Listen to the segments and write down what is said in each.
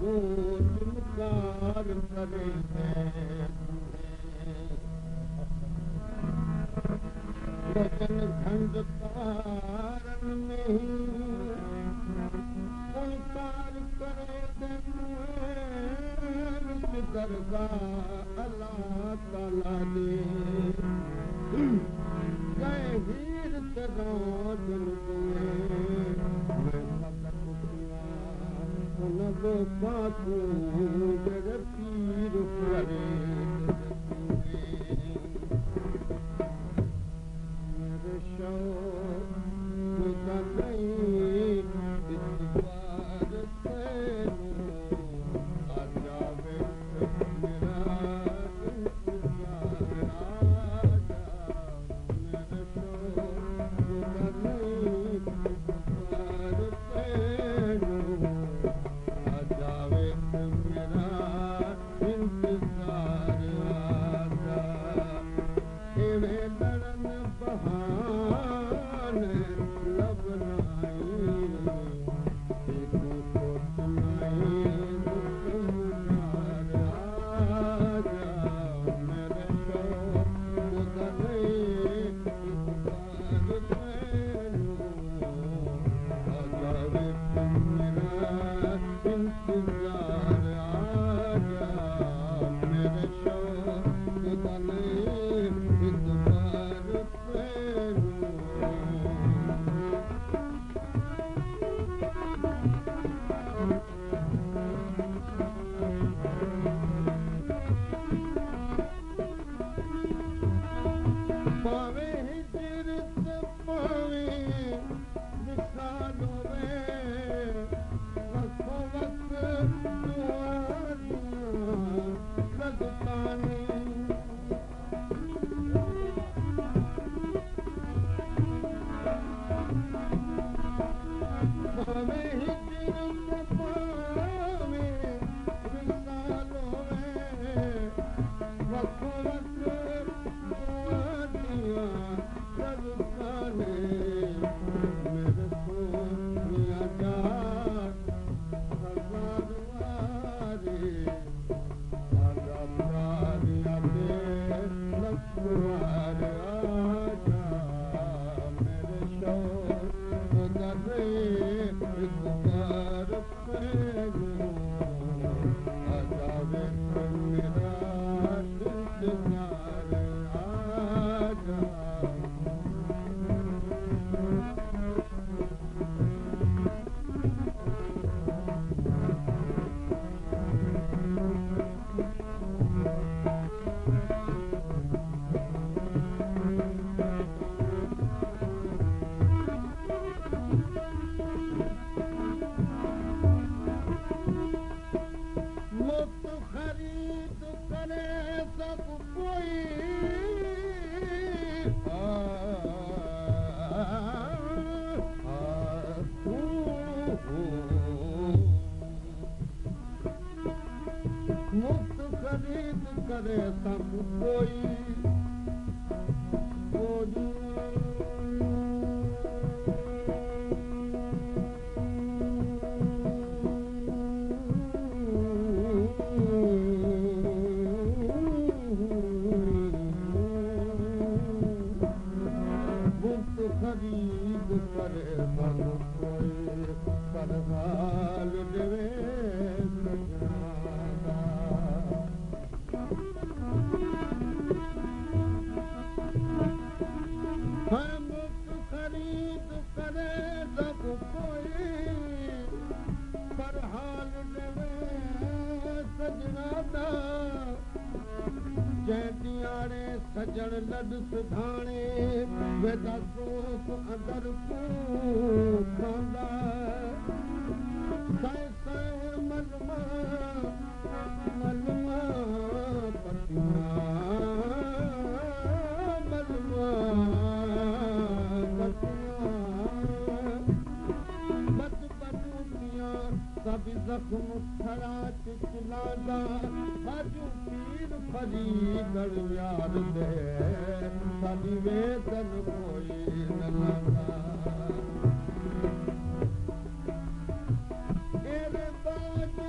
इनकार करे वचन खंड तारन में इनकार करे दरगाह अल्लाह ताला दे गए हीर तनो दिल दो पातू जग पीर करे मेरे शौक का नहीं इतबार तेनू आ जावे मेरा इंतजार आ जा मेरे शौक का नहीं इतबार तेनू जावे मेरा इंतजार आजा एवे लड़न बहाने लब नाई एक सोच नाई दुश्मनार आजा मेरे शौक का नहीं इतबार तेनू आ जावे मेरा इंतजार आजा मेरे शौक का नहीं इतबार तेनू पावे हिजरत पावे विशाल होवे वक्तो वक्त दुआ लगतानी पावे हिजरत पावे विशाल होवे वक्तो वक्त दुआ लगतानी मेरे सोनिया जा खरीद करे सब कोई मुफ्त खरीद करे सब कोई खरीद करे सब कोई पर हाल देवे मुफ्त खरीद करे सब कोई पर हाल देवे सजना दा जैतियाड़े सजण लॾ सुधाणे वेदा सोप अंदर को खांदा साए साए मलमा मलमा पतिया मलमा पतिया बद बदूतिया सब जख्म खड़ा चिचलादा बाजू पीर फरीदड़ यार दे साडी वेदन कोई न लगा एरे बाज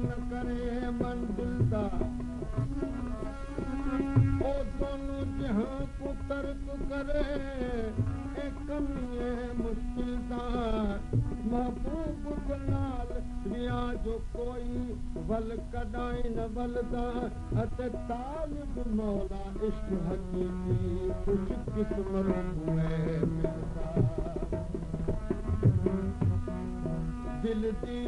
न करे मन दिलदा ओ दोनों जहां को तर्क करे एक कमी मुश्किल दा महबूब गुनाल रिया जो कोई वल कदाई न वलदा अते तालिब मौला इश्क हकीकी खुश किस्मत हुए मिलदा दिल दी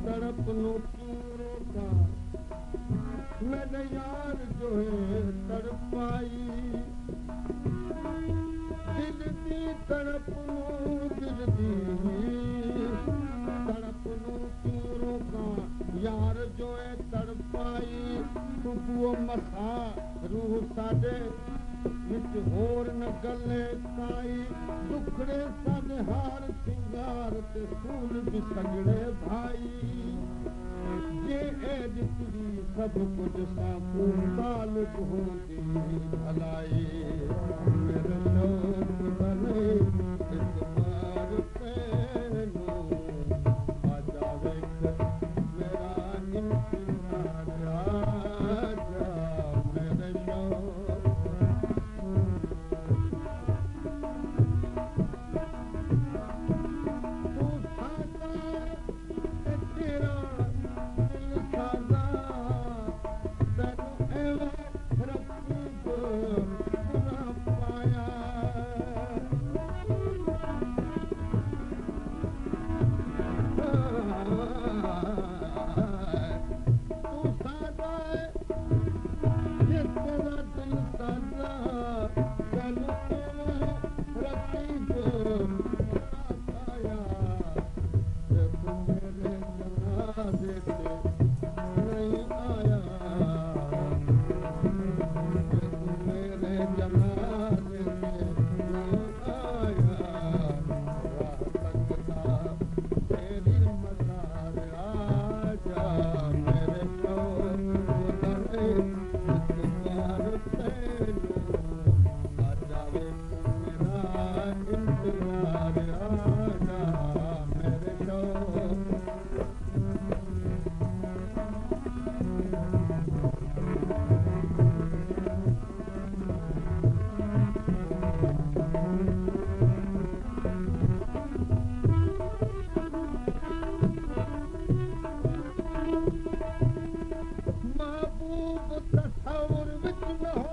तड़प नो चूरों का मेरे यार जो है तड़पाई दिल दी तड़प नो चूरों का यार जो है तड़पाई सुबह मसा रूह साडे विच होर न गले काई दुखड़े साडे हार सिंगार ते सूल भी सगड़े भाई जे ऐद तुरी सब कुछ साकू तालुक होती भलाई मेरे शौक बने इतबार पैनो आ जावे मेरा इंतजार आजा मेरे शौक महबूब तस्वुर विच न